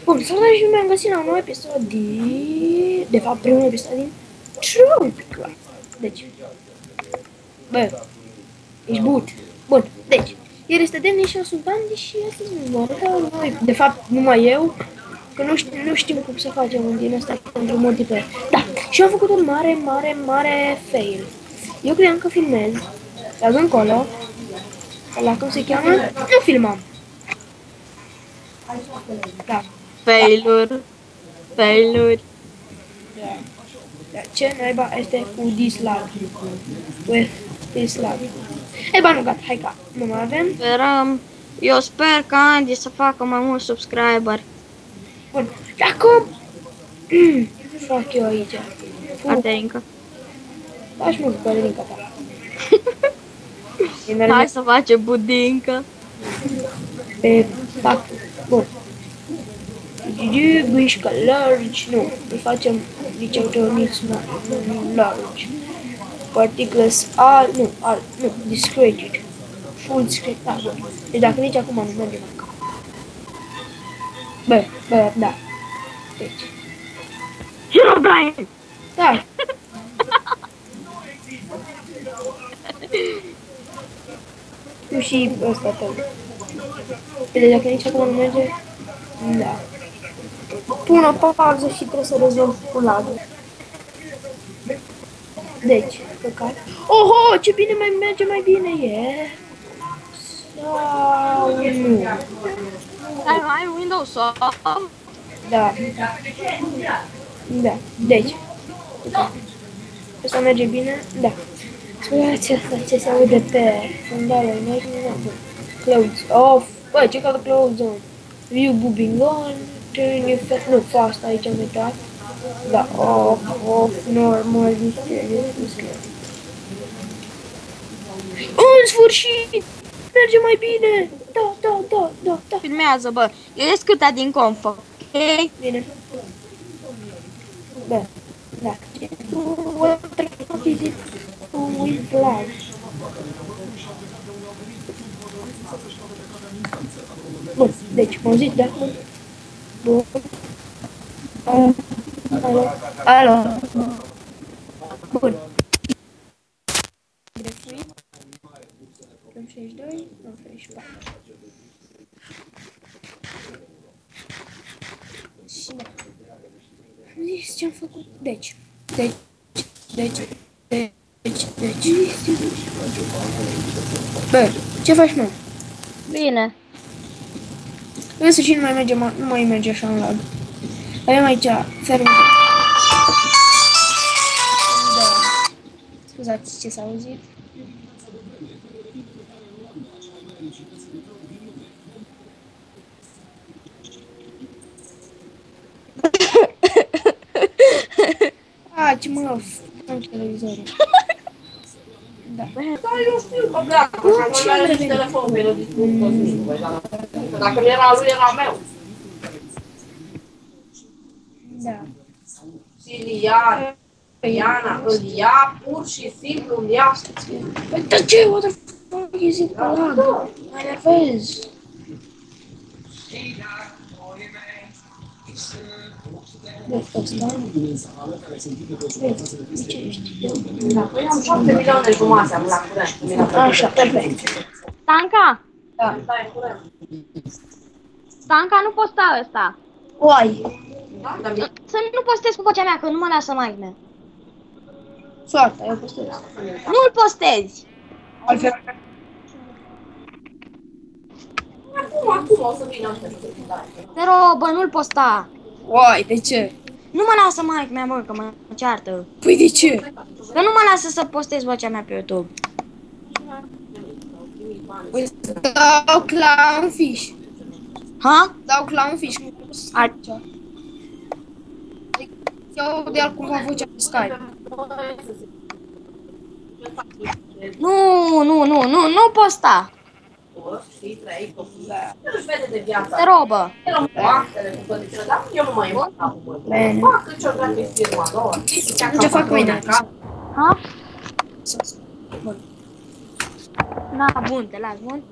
Bun, salutare și mi-am găsit la un nou episod din... De fapt, primul episod din Truecraft. Deci... Bă, ești but. Bun, deci... El este Demni și eu sunt Andy și astăzi vom arăta noi. De fapt, numai eu. Că nu știm cum să facem un din ăsta pentru multiplayer. Da, și eu am făcut un mare fail. Eu credeam că filmez. Dar încolo... Ăla cum se cheamă? Nu filmam. Da. Failuri. Failuri. Da. Da. Ce naiba este cu dislike? With dislike. Ei, ba nu, gata, hai ca, nu mai avem. Sperăm. Eu sper ca Andy să facă mai mulți subscriber. Bun, și acum... fac eu aici. Caterinca. Faci mult pe linka ta. Hai să facem budincă. Pe pactul. Bun. Bișcă largi, nu, îi facem liceutoniți largi. Particles al, nu, discreted. Full screen, da, bun. Deci dacă nici acum nu mergem acolo. Bă, da. Deci. Herobrine! Da. Eu și ăsta tău. Deci dacă nici acum nu merge, da. Pun o pauză și trebuie să rezolv cu lagul. Deci, păcat. Oho, ce bine mai merge, mai bine e. Sau nu? Ai Windows 8? Da. Da, deci. Asta merge bine? Da. Scuzați asta, ce se aude pe fundalul nostru? Clouds off. Băi, ce caută clouds on? View boobing on. Turn effect. Nu, fast, aici am uitat. Da, off, normal, display. În sfârșit! Merge mai bine! Da. Filmează, bă. Eu ies câta din comp, ok? Bine. Bă, da. What is it? With blood. Bun, deci, m-au zis, da? Bun. Alo. Bun. Greșit. 62, 94. Și da. Am zis ce-am făcut. Deci. Bă, ce faci, mă? Bine. În sfârșit nu mai merge așa în lag. Avem aici fermă. Da. Scuzați ce s-a auzit. Ce mă am televizorul. Da. Da, eu știu că pleacă, și apoi mai telefon pe el dacă nu era lui, era meu. Da. Iana, îl ia, pur și simplu îl ia. Păi, dar ce? What the fuck is it? Lag? Mă enervez. Ăsta? Ce ești? Păi am 7 milioane jumate, am la curent. Așa, perfect. Stanca! Da. Stai curent. Stanca, nu posta ăsta. Uai. Să nu postez cu vocea mea, că nu mă lasă mai mea. Soarta, eu postez. Nu-l postezi! Altfel. Acum o să vină ăștia să dai. Te rog, bă, nu-l posta. Uai, de ce? Nu mă lasă mai mea, bă, că mă ceartă. Păi de ce? Că nu mă lasă să postez vocea mea pe YouTube. Păi dau clownfish. Ha? Dau clownfish. Eu de altcumva vocea pe Skype. Nu posta. Și 3 copii. El își vede de viața. Te rog, bă. El îmi poate, dar eu nu mai învăț acum. Fac ce-o dracu e firma lor. Ce fac mâine? Ha? Bun. Na, bun, te las, bun.